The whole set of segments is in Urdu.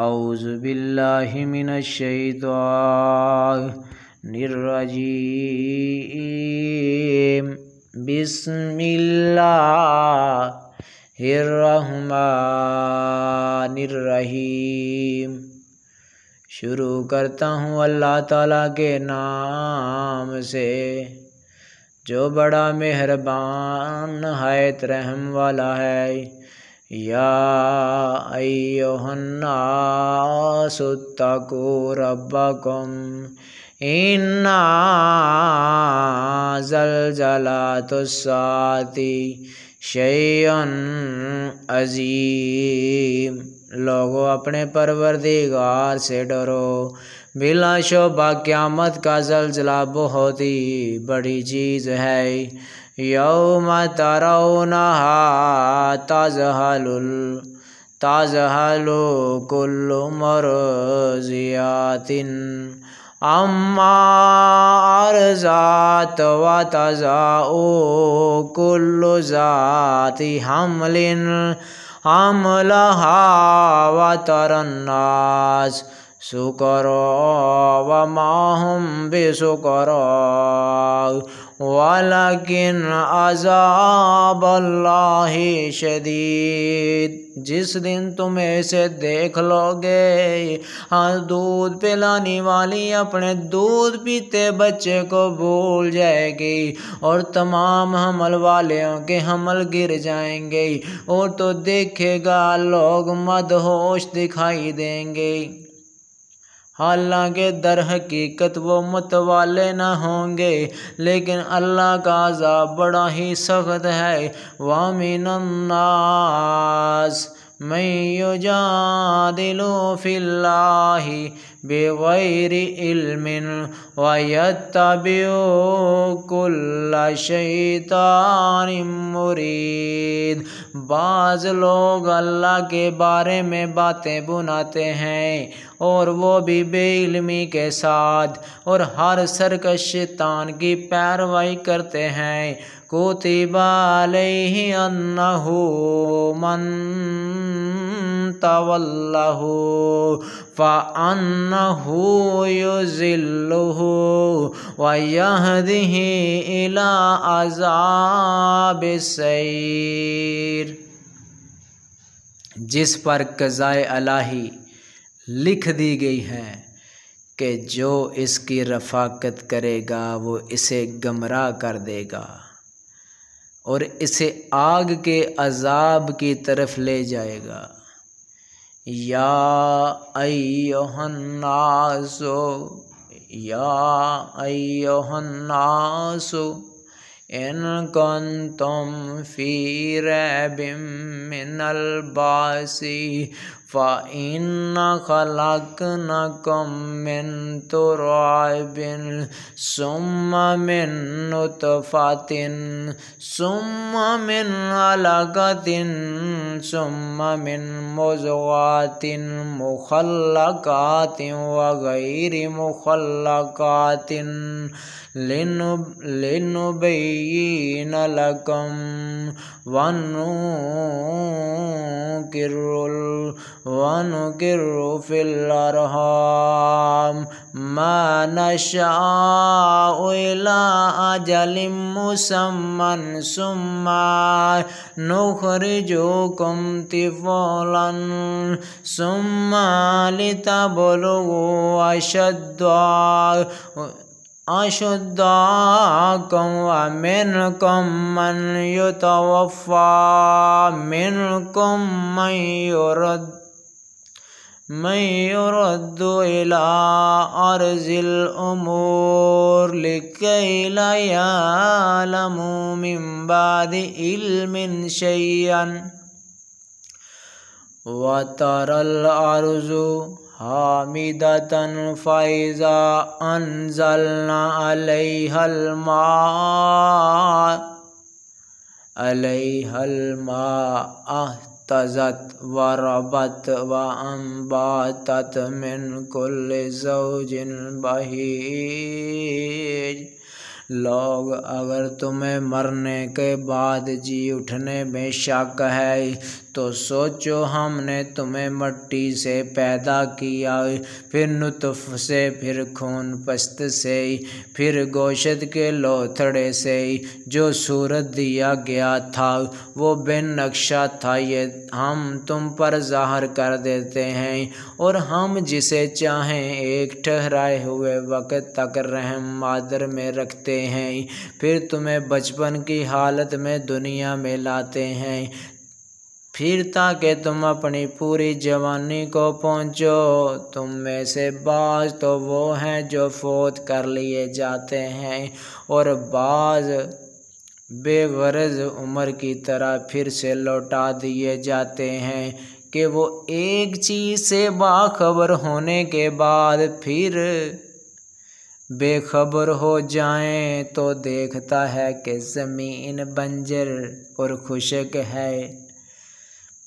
اعوذ باللہ من الشیطان الرجیم بسم اللہ الرحمن الرحیم۔ شروع کرتا ہوں اللہ تعالیٰ کے نام سے جو بڑا مہربان نہایت رحم والا ہے۔ یا ایھا الناس اتقوا ربکم ان زلزلۃ الساعۃ شیء عظیم۔ لوگوں اپنے پروردگار سے ڈرو، بلا شبہ قیامت کا زلزلہ بہت ہی بڑی چیز ہے۔ یوم ترونھا تذہل کل مرضعۃ عما ارضعت وتضع کل ذات حمل حملها وتری الناس سکریٰ وما هم بسکریٰ ولیکن عذاب اللہ شدید۔ جس دن تم ایسے دیکھ لو گے دودھ پلانے والی اپنے دودھ پیتے بچے کو بھول جائے گی، اور تمام حمل والوں کے حمل گر جائیں گے، اور تو دیکھے گا لوگ مدہوش دکھائی دیں گے، حالانکہ در حقیقت وہ متوالے نہ ہوں گے، لیکن اللہ کا عذاب بڑا ہی سخت ہے۔ وَمِنَ النَّاسِ مَن يُجَادِلُ فِي اللَّهِ بِغَيْرِ عِلْمٍ وَيَتَّبِعُ كُلَّ شَيْطَانٍ مُرِیدٍ۔ بعض لوگ اللہ کے بارے میں باتیں بناتے ہیں، اور وہ بھی بے علمی کے ساتھ، اور ہر سرکش شیطان کی پیروی کرتے ہیں۔ کتب علیہ انہ من تولہ فانہ یضلہ ویہدہ الی عذاب السعیر۔ جس پر قضائے الہی لکھ دی گئی ہے کہ جو اس کی رفاقت کرے گا وہ اسے گمراہ کر دے گا اور اسے آگ کے عذاب کی طرف لے جائے گا۔ یا ایھا الناس ان کنتم فی ریب من البعث فإنا خلقناکم من تراب ثم من نطفۃ ثم من علقۃ ثم من مضغۃ مخلقۃ وغیر مخلقۃ لنبین لکم ونقر فی الارحام ما نشاء الی اجل مسمى ثم نخرجکم طفلا ثم لتبلغوا اشدکم ومنکم من یتوفی منکم من یرد الی ارذل الامور لکی لا یعلم من بعد علم شیئا وتری الارض حامدۃ فإذا انزلنا علیہا الماء اہتزت وربت وانبتت من کل زوج بہیج۔ لوگ اگر تمہیں مرنے کے بعد جی اٹھنے میں شک ہے تو سوچو ہم نے تمہیں مٹی سے پیدا کیا، پھر نطفے سے، پھر خون پست سے، پھر گوشت کے لوتھڑے سے۔ جو صورت دیا گیا تھا وہ بن نقشہ تھا، یہ ہم تم پر ظاہر کر دیتے ہیں، اور ہم جسے چاہیں ایک ٹھہرائے ہوئے وقت تک رحم مادر میں رکھتے ہیں، پھر تمہیں بچپن کی حالت میں دنیا میں لاتے ہیں، پھر تاکہ تم اپنی پوری جوانی کو پہنچو۔ تم میں سے بعض تو وہ ہیں جو فوت کر لیے جاتے ہیں، اور بعض بے غرض عمر کی طرح پھر سے لوٹا دیے جاتے ہیں کہ وہ ایک چیز سے باخبر ہونے کے بعد پھر بے خبر ہو جائیں تو دیکھتا ہے کہ زمین بنجر اور خشک ہے،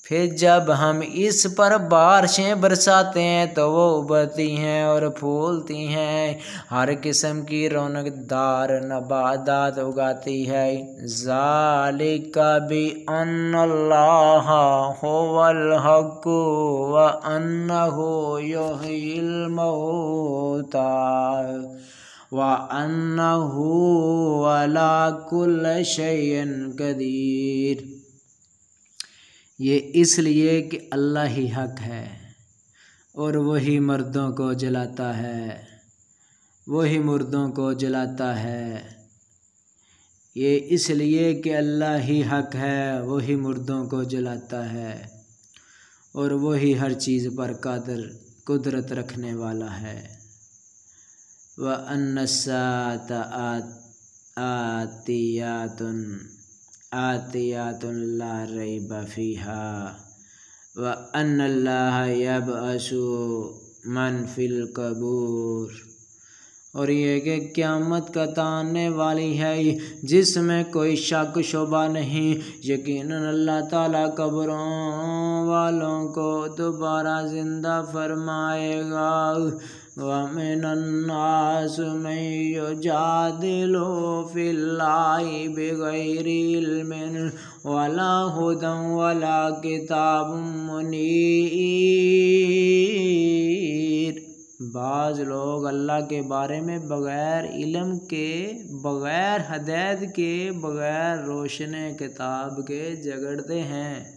پھر جب ہم اس پر بارشیں برساتے ہیں تو وہ ابھرتی ہیں اور پھولتی ہیں، ہر قسم کی رونق دار نباتات اگاتی ہے۔ ذالک بأن اللہ هو الحق وأنہ یحیی الموتى وأنہ علی کل شیء قدیر۔ یہ اس لیے کہ اللہ ہی حق ہے اور وہی مردوں کو جلاتا ہے، وہی مردوں کو جلاتا ہے۔ یہ اس لیے کہ اللہ ہی حق ہے، وہی مردوں کو جلاتا ہے، اور وہی ہر چیز پر قدرت رکھنے والا ہے۔ وَأَنَّ السَّاعَةَ آتِيَةٌ لَا رَيْبَ فِيهَا وَأَنَّ اللَّهَ يَبْعَثُ مَنْ فِي الْقُبُورِ۔ اور یہ کہ قیامت کا آنے والی ہے جس میں کوئی شک شبہ نہیں، یقیناً اللہ تعالیٰ قبروں والوں کو دوبارہ زندہ فرمائے گا۔ وَمِنَ النَّاسِ مَن يُجَادِلُ فِي اللَّهِ بِغَيْرِ عِلْمٍ وَلَا هُدًى وَلَا كِتَابٍ مُنِيرٍ۔ بعض لوگ اللہ کے بارے میں بغیر علم کے، بغیر ہدایت کے، بغیر روشن کتاب کے جھگڑتے ہیں۔